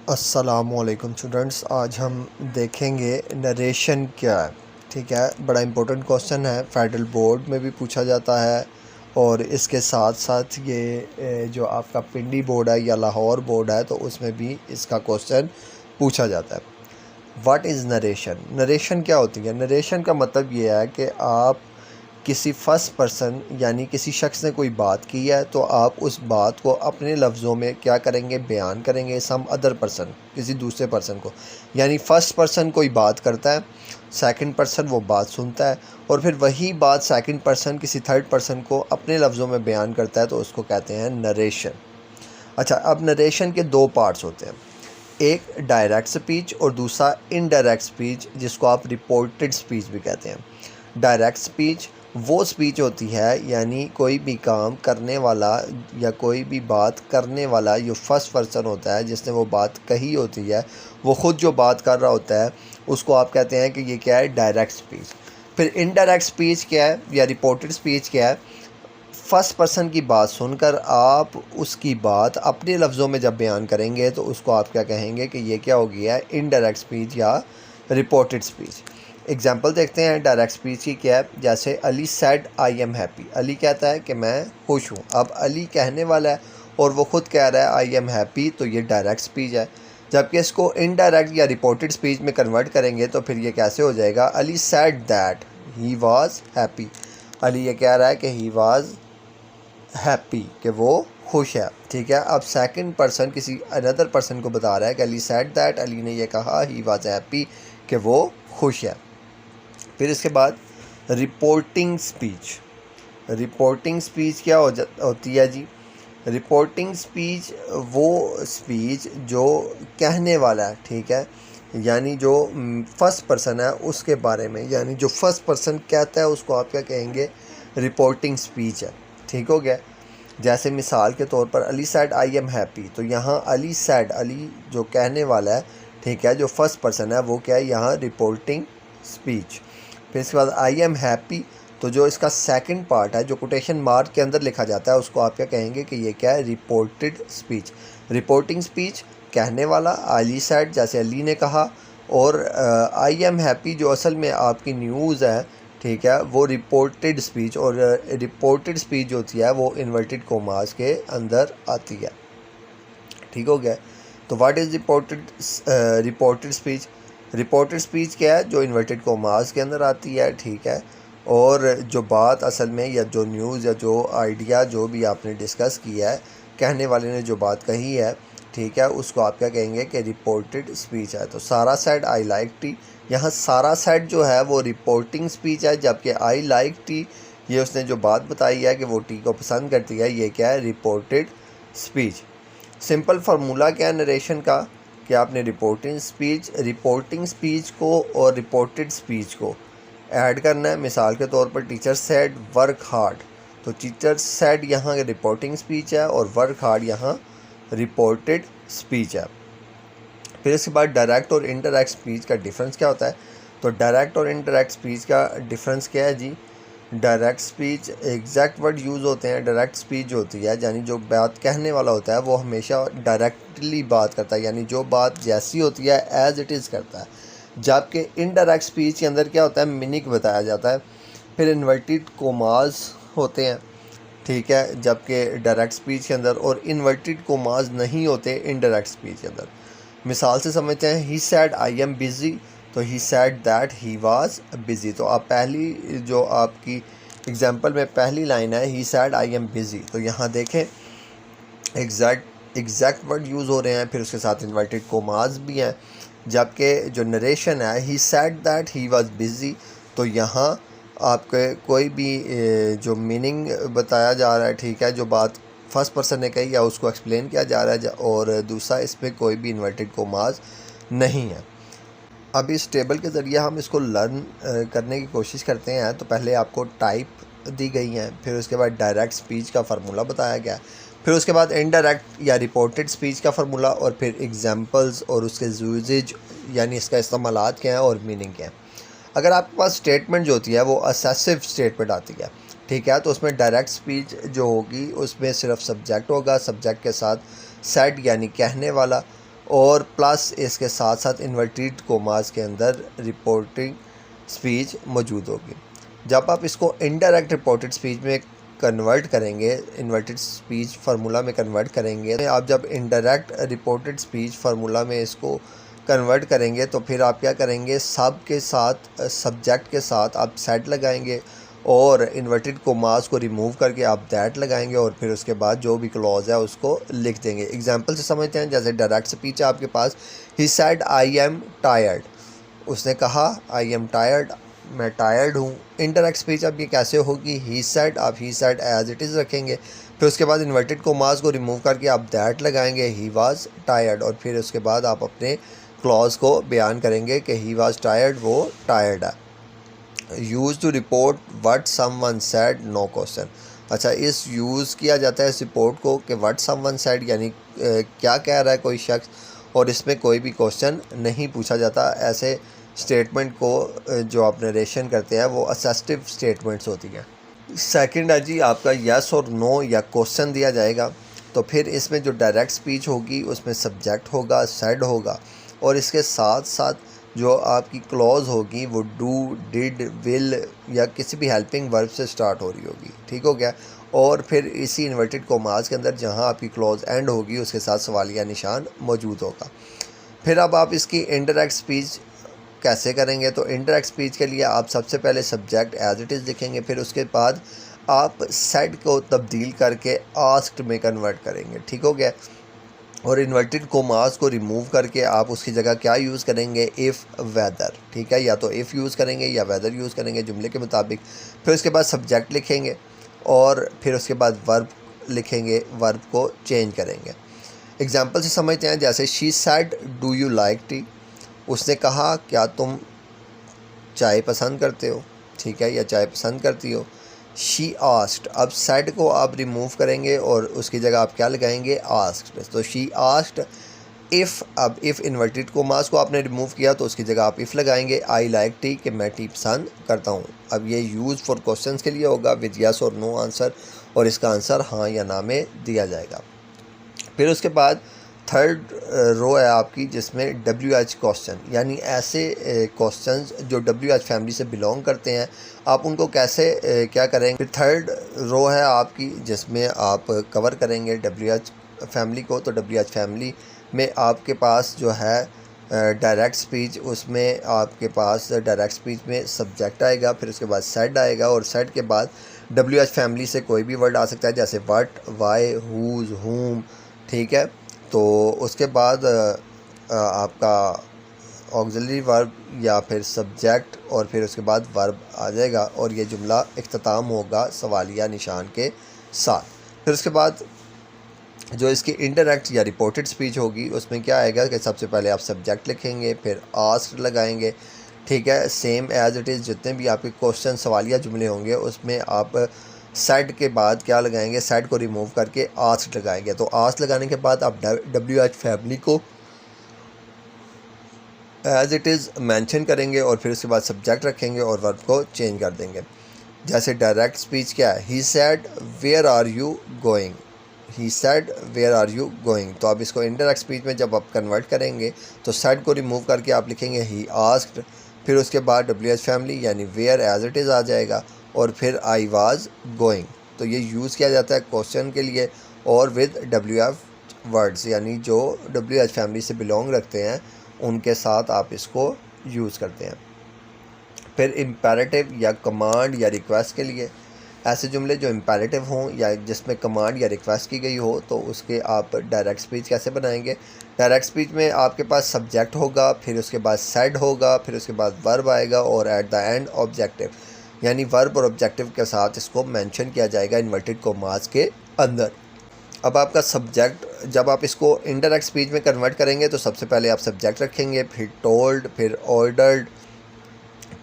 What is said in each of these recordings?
अस्सलामुअलैकुम स्टूडेंट्स, आज हम देखेंगे नरेशन क्या है। ठीक है, बड़ा इंपॉर्टेंट क्वेश्चन है, फेडरल बोर्ड में भी पूछा जाता है और इसके साथ साथ ये जो आपका पिंडी बोर्ड है या लाहौर बोर्ड है तो उसमें भी इसका क्वेश्चन पूछा जाता है। What is narration? नरेशन क्या होती है? नरेशन का मतलब ये है कि आप किसी फर्स्ट पर्सन यानी किसी शख्स ने कोई बात की है तो आप उस बात को अपने लफ्ज़ों में क्या करेंगे, बयान करेंगे सम अदर पर्सन, किसी दूसरे पर्सन को। यानी फ़र्स्ट पर्सन कोई बात करता है, सेकंड पर्सन वो बात सुनता है और फिर वही बात सेकंड पर्सन किसी थर्ड पर्सन को अपने लफ्ज़ों में बयान करता है, तो उसको कहते हैं नरेशन। अच्छा, अब नरेशन के दो पार्ट्स होते हैं, एक डायरेक्ट स्पीच और दूसरा इनडायरेक्ट स्पीच, जिसको आप रिपोर्टेड स्पीच भी कहते हैं। डायरेक्ट स्पीच वो स्पीच होती है यानी कोई भी काम करने वाला या कोई भी बात करने वाला जो फर्स्ट पर्सन होता है जिसने वो बात कही होती है, वो ख़ुद जो बात कर रहा होता है, उसको आप कहते हैं कि ये क्या है, डायरेक्ट स्पीच। फिर इनडायरेक्ट स्पीच क्या है या रिपोर्टेड स्पीच क्या है? फर्स्ट पर्सन की बात सुनकर आप उसकी बात अपने लफ्ज़ों में जब बयान करेंगे तो उसको आप क्या कहेंगे कि ये क्या हो गया है, इनडायरेक्ट स्पीच या रिपोर्टेड स्पीच। एग्जांपल देखते हैं डायरेक्ट स्पीच की क्या है। जैसे Ali said I am happy, Ali कहता है कि मैं खुश हूँ। अब अली कहने वाला है और वो ख़ुद कह रहा है आई एम हैप्पी, तो ये डायरेक्ट स्पीच है। जबकि इसको इनडायरेक्ट या रिपोर्टेड स्पीच में कन्वर्ट करेंगे तो फिर ये कैसे हो जाएगा, Ali said that he was happy. Ali ये कह रहा है कि ही वाज हैप्पी, कि वो खुश है। ठीक है, अब सेकंड पर्सन किसी अनदर पर्सन को बता रहा है कि अली सेड दैट, अली ने ये कहा ही वाज हैप्पी, कि वो खुश है। फिर इसके बाद रिपोर्टिंग स्पीच। रिपोर्टिंग स्पीच क्या होती है जी? रिपोर्टिंग स्पीच वो स्पीच जो कहने वाला है, ठीक है, यानी जो फर्स्ट पर्सन है उसके बारे में, यानी जो फर्स्ट पर्सन कहता है उसको आप क्या कहेंगे, रिपोर्टिंग स्पीच है। ठीक हो गया। जैसे मिसाल के तौर पर Ali sad I am happy, तो यहाँ अली सैड, अली जो कहने वाला है, ठीक है, जो फर्स्ट पर्सन है वो क्या है, यहाँ रिपोर्टिंग स्पीच। फिर इसके बाद आई एम हैप्पी, तो जो इसका सेकंड पार्ट है जो कोटेशन मार्क के अंदर लिखा जाता है उसको आप क्या कहेंगे कि ये क्या है, रिपोर्टेड स्पीच। रिपोर्टिंग स्पीच कहने वाला अली सैड, जैसे अली ने कहा, और आई एम हैप्पी जो असल में आपकी न्यूज़ है, ठीक है, वो रिपोर्टेड स्पीच। और रिपोर्टेड स्पीच जो होती है वो इन्वर्टेड कोमास के अंदर आती है। ठीक हो गया। तो what is reported speech? Reported speech क्या है, जो इन्वर्टेड कोमास के अंदर आती है, ठीक है, और जो बात असल में या जो न्यूज़ या जो आइडिया जो भी आपने डिस्कस किया है, कहने वाले ने जो बात कही है, ठीक है, उसको आप क्या कहेंगे कि रिपोर्टेड स्पीच है। तो सारा सेड आई लाइक टी, यहाँ सारा सेड जो है वो रिपोर्टिंग स्पीच है, जबकि आई लाइक टी, ये उसने जो बात बताई है कि वो टी को पसंद करती है, ये क्या है, रिपोर्टेड स्पीच। सिंपल फार्मूला क्या है नरेशन का, कि आपने रिपोर्टिंग स्पीच को और रिपोर्टेड स्पीच को ऐड करना है। मिसाल के तौर पर टीचर सेड वर्क हार्ड, तो टीचर सेड यहाँ रिपोर्टिंग स्पीच है और वर्क हार्ड यहाँ रिपोर्टेड स्पीच है। फिर इसके बाद डायरेक्ट और इनडायरेक्ट स्पीच का डिफरेंस क्या होता है? तो डायरेक्ट और इनडायरेक्ट स्पीच का डिफरेंस क्या है जी? Direct speech exact word use होते हैं। डायरेक्ट स्पीच जो होती है, यानी जो बात कहने वाला होता है वो हमेशा डायरेक्टली बात करता है, यानी जो बात जैसी होती है एज इट इज़ करता है। जबकि इनडायरेक्ट स्पीच के अंदर क्या होता है, मीनिंग बताया जाता है। फिर इन्वर्टेड कोमास होते हैं, ठीक है, जबकि डायरेक्ट स्पीच के अंदर, और इन्वर्टेड कोमास नहीं होते इनडायरेक्ट स्पीच के अंदर। मिसाल से समझते हैं, he said I am busy, तो he said that he was busy. तो आप पहली जो आपकी एग्जांपल में पहली लाइन है, he said I am busy, तो यहाँ देखें एग्जैक्ट वर्ड यूज़ हो रहे हैं, फिर उसके साथ इन्वर्टेड कोमास भी हैं। जबकि जो नरेशन है, he said that he was busy, तो यहाँ आपके कोई भी जो मीनिंग बताया जा रहा है, ठीक है, जो बात फर्स्ट पर्सन ने कही या उसको एक्सप्लेन किया जा रहा है, और दूसरा इसमें कोई भी इन्वर्टेड कोमास नहीं है। अब इस टेबल के ज़रिए हम इसको लर्न करने की कोशिश करते हैं। तो पहले आपको टाइप दी गई हैं, फिर उसके बाद डायरेक्ट स्पीच का फार्मूला बताया गया, फिर उसके बाद इनडायरेक्ट या रिपोर्टेड स्पीच का फार्मूला, और फिर एग्जांपल्स और उसके यूजेज, यानी इसका इस्तेमालात क्या है और मीनिंग क्या है। अगर आपके पास स्टेटमेंट जो होती है वो असेसिव स्टेटमेंट आती है, ठीक है, तो उसमें डायरेक्ट स्पीच जो होगी उसमें सिर्फ सब्जेक्ट होगा, सब्जेक्ट के साथ सेड यानी कहने वाला, और प्लस इसके साथ साथ इन्वर्टेड कोमास के अंदर रिपोर्टिंग स्पीच मौजूद होगी। जब आप इसको इनडायरेक्ट रिपोर्टेड स्पीच में कन्वर्ट करेंगे, इन्वर्टेड स्पीच फार्मूला में कन्वर्ट करेंगे, आप जब इनडायरेक्ट रिपोर्टेड स्पीच फार्मूला में इसको कन्वर्ट करेंगे तो फिर आप क्या करेंगे, सब के साथ सब्जेक्ट के साथ आप सेट लगाएंगे और इन्वर्टेड कोमास को रिमूव करके आप दैट लगाएंगे और फिर उसके बाद जो भी क्लॉज है उसको लिख देंगे। एग्जांपल से समझते हैं, जैसे डायरेक्ट स्पीच है आपके पास, he said I am tired, उसने कहा आई एम टायर्ड, मैं टायर्ड हूँ। इनडायरेक्ट स्पीच अब ये कैसे होगी, ही सेड, आप he said as it is रखेंगे, फिर उसके बाद इन्वर्टेड कोमास को रिमूव करके आप दैट लगाएंगे, ही वाज टायर्ड, और फिर उसके बाद आप अपने क्लॉज को बयान करेंगे कि ही वाज टायर्ड, वो टायर्ड है। Use to report what someone said, no question. अच्छा, इस यूज़ किया जाता है इस रिपोर्ट को कि व्हाट समवन सेड यानी क्या कह रहा है कोई शख्स, और इसमें कोई भी क्वेश्चन नहीं पूछा जाता। ऐसे स्टेटमेंट को जो आप नरेशन करते हैं वो असर्टिव स्टेटमेंट्स होती हैं। सेकंड है जी आपका यस और नो या क्वेश्चन दिया जाएगा, तो फिर इसमें जो डायरेक्ट स्पीच होगी उसमें सब्जेक्ट होगा, सेड होगा, और इसके साथ साथ जो आपकी क्लॉज होगी वो डू, डिड, विल या किसी भी हेल्पिंग वर्ब से स्टार्ट हो रही होगी। ठीक हो गया। और फिर इसी इन्वर्टेड कोमास के अंदर जहाँ आपकी क्लॉज एंड होगी उसके साथ सवालिया निशान मौजूद होगा। फिर अब आप इसकी इनडायरेक्ट स्पीच कैसे करेंगे, तो इनडायरेक्ट स्पीच के लिए आप सबसे पहले सब्जेक्ट एज इट इज़ लिखेंगे, फिर उसके बाद आप सेड को तब्दील करके आस्क्ड में कन्वर्ट करेंगे। ठीक हो गया। और इन्वर्टेड कोमास को रिमूव करके आप उसकी जगह क्या यूज़ करेंगे, इफ़, वेदर। ठीक है, या तो इफ़ यूज़ करेंगे या वेदर यूज़ करेंगे जुमले के मुताबिक। फिर उसके बाद सब्जेक्ट लिखेंगे और फिर उसके बाद वर्ब लिखेंगे, वर्ब को चेंज करेंगे। एग्जाम्पल से समझते हैं, जैसे she said do you like T, उसने कहा क्या तुम चाय पसंद करते हो, ठीक है, या चाय पसंद करती हो। शी आस्क्ड, अब सेड को आप रिमूव करेंगे और उसकी जगह आप क्या लगाएंगे, आस्क्ड। तो शी आस्क्ड इफ़, अब इफ़ इन्वर्टेड कोमास को आपने रिमूव किया तो उसकी जगह आप इफ़ लगाएंगे, आई लाइक टी, कि मैं टी पसंद करता हूँ। अब ये यूज़ फॉर क्वेश्चंस के लिए होगा विद यस और नो आंसर, और इसका आंसर हाँ या ना में दिया जाएगा। फिर उसके बाद थर्ड रो है आपकी जिसमें WH क्वेश्चन, यानी ऐसे क्वेश्चंस जो WH फैमिली से बिलोंग करते हैं, आप उनको कैसे क्या करेंगे। फिर थर्ड रो है आपकी जिसमें आप कवर करेंगे WH फैमिली को। तो WH फैमिली में आपके पास जो है डायरेक्ट स्पीच, उसमें आपके पास डायरेक्ट स्पीच में सब्जेक्ट आएगा, फिर उसके बाद सेड आएगा, और सेड के बाद WH फैमिली से कोई भी वर्ड आ सकता है, जैसे व्हाट, वाई, हुज, हुम। ठीक है, तो उसके बाद आपका ऑक्सिलरी वर्ब या फिर सब्जेक्ट और फिर उसके बाद वर्ब आ जाएगा, और ये जुमला इख्तिताम होगा सवालिया निशान के साथ। फिर उसके बाद जो इसकी इंडायरेक्ट या रिपोर्टेड स्पीच होगी उसमें क्या आएगा कि सबसे पहले आप सब्जेक्ट लिखेंगे, फिर आस्क्ड लगाएंगे। ठीक है, सेम एज इट इज़ जितने भी आपके क्वेश्चन सवालिया जुमले होंगे उसमें आप सेड के बाद क्या लगाएंगे, सेड को रिमूव करके आस्क्ड लगाएंगे। तो आस्क्ड लगाने के बाद आप WH फैमिली को एज इट इज़ मेंशन करेंगे और फिर उसके बाद सब्जेक्ट रखेंगे और वर्ब को चेंज कर देंगे। जैसे डायरेक्ट स्पीच क्या है, he said where are you going, he said where are you going. तो आप इसको इनडायरेक्ट स्पीच में जब आप कन्वर्ट करेंगे तो सेड को रिमूव करके आप लिखेंगे ही आस्क्ड, फिर उसके बाद WH फैमिली यानी वेयर एज इट इज़ आ जाएगा, और फिर आई वाज गोइंग। तो ये यूज़ किया जाता है क्वेश्चन के लिए और विद WH वर्ड्स, यानी जो WH फैमिली से बिलोंग रखते हैं उनके साथ आप इसको यूज़ करते हैं। फिर इम्पेरेटिव या कमांड या रिक्वेस्ट के लिए ऐसे जुमले जो इम्पेरेटिव हों या जिसमें कमांड या रिक्वेस्ट की गई हो, तो उसके आप डायरेक्ट स्पीच कैसे बनाएंगे। डायरेक्ट स्पीच में आपके पास सब्जेक्ट होगा, फिर उसके बाद सेड होगा, फिर उसके बाद वर्ब आएगा, और एट द एंड ऑब्जेक्टिव, यानी वर्ब और ऑब्जेक्टिव के साथ इसको मेंशन किया जाएगा इन्वर्टेड कोमास के अंदर। अब आपका सब्जेक्ट जब आप इसको इनडायरेक्ट स्पीच में कन्वर्ट करेंगे तो सबसे पहले आप सब्जेक्ट रखेंगे, फिर टोल्ड, फिर ऑर्डर्ड,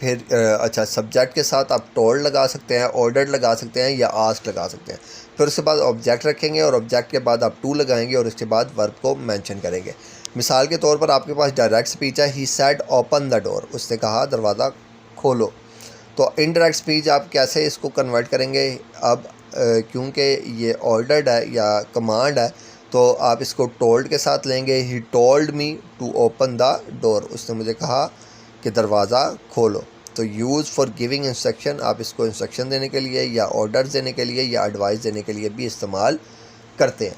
फिर अच्छा सब्जेक्ट के साथ आप टोल्ड लगा सकते हैं, ऑर्डर्ड लगा सकते हैं या आस्क्ड लगा सकते हैं। फिर उसके बाद ऑब्जेक्ट रखेंगे और ऑब्जेक्ट के बाद आप टू लगाएंगे और उसके बाद वर्ब को मेंशन करेंगे। मिसाल के तौर पर आपके पास डायरेक्ट स्पीच है, he said open the door, उसने कहा दरवाज़ा खोलो। तो इनडायरेक्ट स्पीच आप कैसे इसको कन्वर्ट करेंगे। अब क्योंकि ये ऑर्डर्ड है या कमांड है तो आप इसको टोल्ड के साथ लेंगे, he told me to open the door, उसने मुझे कहा कि दरवाज़ा खोलो। तो यूज़ फॉर गिविंग इंस्ट्रक्शन, आप इसको इंस्ट्रक्शन देने के लिए या ऑर्डर्स देने के लिए या एडवाइस देने के लिए भी इस्तेमाल करते हैं।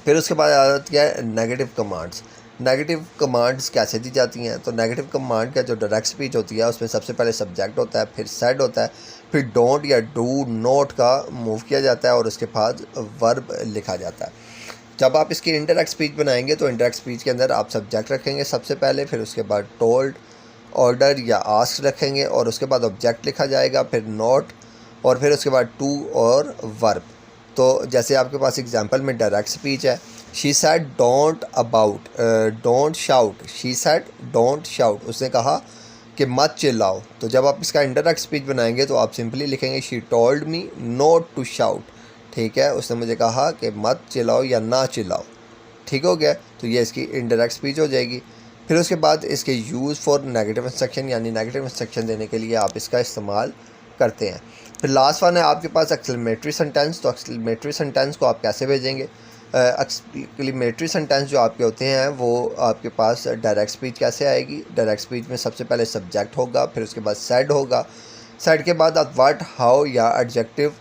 फिर उसके बाद आ जाती है नेगेटिव कमांड्स। नेगेटिव कमांड्स कैसे दी जाती हैं? तो नेगेटिव कमांड का जो डायरेक्ट स्पीच होती है उसमें सबसे पहले सब्जेक्ट होता है, फिर सेड होता है, फिर डोंट या डू नोट का मूव किया जाता है और उसके बाद वर्ब लिखा जाता है। जब आप इसकी इंडायरेक्ट स्पीच बनाएंगे तो इंडायरेक्ट स्पीच के अंदर आप सब्जेक्ट रखेंगे सबसे पहले, फिर उसके बाद टोल्ड, ऑर्डर या आस्क रखेंगे और उसके बाद ऑब्जेक्ट लिखा जाएगा, फिर नोट और फिर उसके बाद टू और वर्ब। तो जैसे आपके पास एग्जांपल में डायरेक्ट स्पीच है, she said don't shout, she said don't shout, उसने कहा कि मत चिल्लाओ। तो जब आप इसका इंडायरेक्ट स्पीच बनाएंगे तो आप सिंपली लिखेंगे she told me not to shout, ठीक है, उसने मुझे कहा कि मत चिल्लाओ या ना चिल्लाओ, ठीक हो गया। तो ये इसकी इंडायरेक्ट स्पीच हो जाएगी। फिर उसके बाद इसके यूज़ फॉर नेगेटिव इंस्ट्रक्शन, यानी नेगेटिव इंस्ट्रक्शन देने के लिए आप इसका इस्तेमाल करते हैं। फिर लास्ट वन है आपके पास एक्सक्लेमेटरी सेंटेंस। तो एक्सक्लेमेटरी सेंटेंस को आप कैसे भेजेंगे? एक्सक्लेमेटरी सेंटेंस जो आपके होते हैं वो आपके पास डायरेक्ट स्पीच कैसे आएगी? डायरेक्ट स्पीच में सबसे पहले सब्जेक्ट होगा, फिर उसके बाद सेड होगा, सेड के बाद आप व्हाट, हाउ या एडजेक्टिव,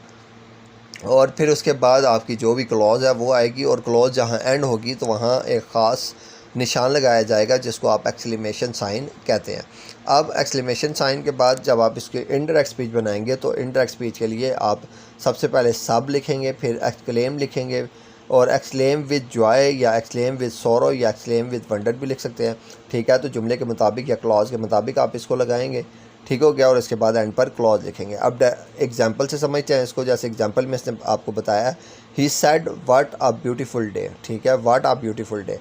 और फिर उसके बाद आपकी जो भी क्लॉज है वो आएगी, और क्लॉज जहाँ एंड होगी तो वहाँ एक ख़ास निशान लगाया जाएगा जिसको आप एक्सक्लेमेशन साइन कहते हैं। अब एक्सक्लेमेशन साइन के बाद जब आप इसके इनडायरेक्ट स्पीच बनाएंगे तो इनडायरेक्ट स्पीच के लिए आप सबसे पहले सब लिखेंगे, फिर एक्सक्लेम लिखेंगे, और एक्सक्लेम विद जॉय या एक्सक्लेम विद सोरो या एक्सक्लेम विद वंडर भी लिख सकते हैं, ठीक है। तो जुमले के मुताबिक या क्लॉज के मुताबिक आप इसको लगाएंगे, ठीक हो गया, और इसके बाद एंड पर क्लॉज लिखेंगे। अब एग्जांपल से समझते हैं इसको। जैसे एग्जांपल में इसने आपको बताया, he said what a beautiful day, ठीक है, व्हाट अ ब्यूटीफुल डे,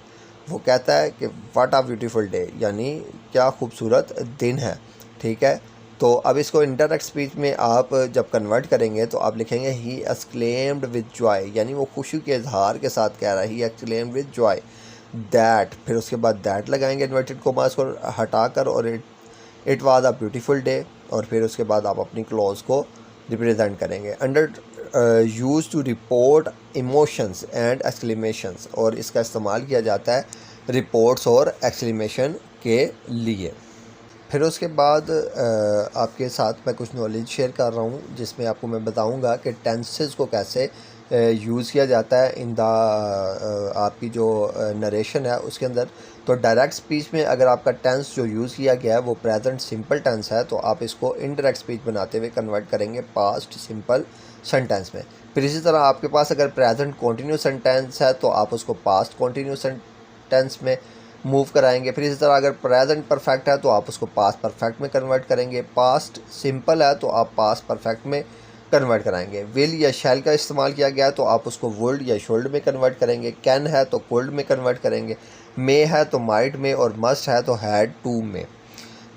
वो कहता है कि व्हाट अ ब्यूटीफुल डे, यानी क्या खूबसूरत दिन है, ठीक है। तो अब इसको इंडायरेक्ट स्पीच में आप जब कन्वर्ट करेंगे तो आप लिखेंगे ही एक्सक्लेम्ड विद जॉय, यानी वो खुशी के इजहार के साथ कह रहा है, he exclaimed with Joy that, फिर उसके बाद दैट लगाएंगे इन्वर्टेड कोमास को हटाकर, और it was a beautiful day, और फिर उसके बाद आप अपनी क्लॉज को रिप्रेजेंट करेंगे। Under use to report emotions and exclamations, और इसका इस्तेमाल किया जाता है रिपोर्ट्स और एक्सक्लेमेशन के लिए। फिर उसके बाद आपके साथ मैं कुछ नॉलेज शेयर कर रहा हूँ जिसमें आपको मैं बताऊँगा कि टेंसेस को कैसे यूज़ किया जाता है इन द आपकी जो नरेशन है उसके अंदर। तो डायरेक्ट स्पीच में अगर आपका टेंस जो यूज़ किया गया है वो प्रेजेंट सिंपल टेंस है, तो आप इसको इनडायरेक्ट स्पीच बनाते हुए कन्वर्ट करेंगे पास्ट सिंपल सेंटेंस में। फिर इसी तरह आपके पास अगर प्रेजेंट कॉन्टीन्यूस सेंटेंस है तो आप उसको पास्ट कॉन्टीन्यूस सेंटेंस में मूव कराएंगे। फिर इसी तरह अगर प्रेजेंट परफेक्ट है तो आप उसको पास्ट परफेक्ट में कन्वर्ट करेंगे। पास्ट सिंपल है तो आप पास्ट परफेक्ट में कन्वर्ट कराएंगे। विल या शैल का इस्तेमाल किया गया तो आप उसको वुड या शुड में कन्वर्ट करेंगे। कैन है तो कुड में कन्वर्ट करेंगे। मे है तो माइट में, और मस्ट है तो हैड टू में।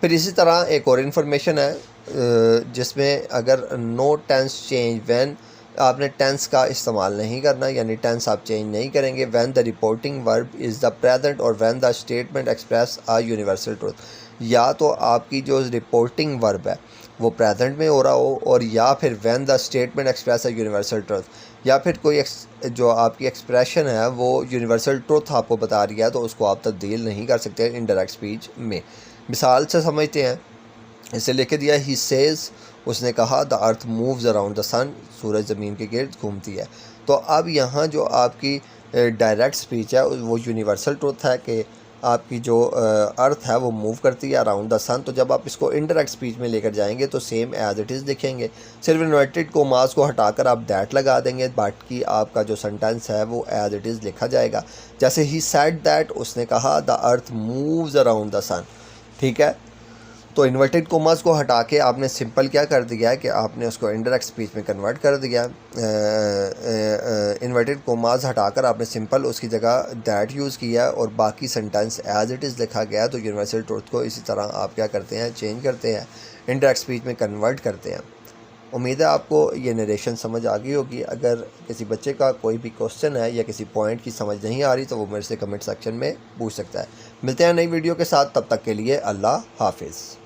फिर इसी तरह एक और इन्फॉर्मेशन है जिसमें अगर नो टेंस चेंज व्हेन, आपने टेंस का इस्तेमाल नहीं करना, यानी टेंस आप चेंज नहीं करेंगे। When the reporting verb is the present और when the statement express a universal truth, या तो आपकी जो रिपोर्टिंग वर्ब है वो प्रेजेंट में हो रहा हो, और या फिर when the statement express a universal truth, या फिर कोई जो आपकी एक्सप्रेशन है वो यूनिवर्सल ट्रूथ आपको बता रही है तो उसको आप तब्दील नहीं कर सकते इनडायरेक्ट स्पीच में। मिसाल से समझते हैं, इसे लेके दिया, ही सेज, उसने कहा, the earth moves around the sun, सूरज ज़मीन के गिर्द घूमती है। तो अब यहाँ जो आपकी डायरेक्ट स्पीच है वो यूनिवर्सल ट्रूथ है कि आपकी जो अर्थ है वो मूव करती है अराउंड द सन। तो जब आप इसको इनडायरेक्ट स्पीच में लेकर जाएंगे तो सेम एज इट इज़ लिखेंगे, सिर्फ इन्वर्टेड कोमास को हटाकर आप दैट लगा देंगे, बाकी आपका जो सेंटेंस है वो एज इट इज़ लिखा जाएगा। जैसे ही सेड दैट, उसने कहा, the earth moves around the sun, ठीक है। तो इन्वर्टेड कोमास को हटा के आपने सिंपल क्या कर दिया है कि आपने उसको इनडायरेक्ट स्पीच में कन्वर्ट कर दिया। इन्वर्टेड कोमास हटाकर आपने सिंपल उसकी जगह दैट यूज़ किया और बाकी सेंटेंस एज इट इज़ लिखा गया। तो यूनिवर्सल ट्रूथ को इसी तरह आप क्या करते हैं, चेंज करते हैं, इनडायरेक्ट स्पीच में कन्वर्ट करते हैं। उम्मीद है आपको ये नरेशन समझ आ गई होगी। अगर किसी बच्चे का कोई भी क्वेश्चन है या किसी पॉइंट की समझ नहीं आ रही तो वो मेरे से कमेंट सेक्शन में पूछ सकता है। मिलते हैं नई वीडियो के साथ, तब तक के लिए अल्लाह हाफिज़।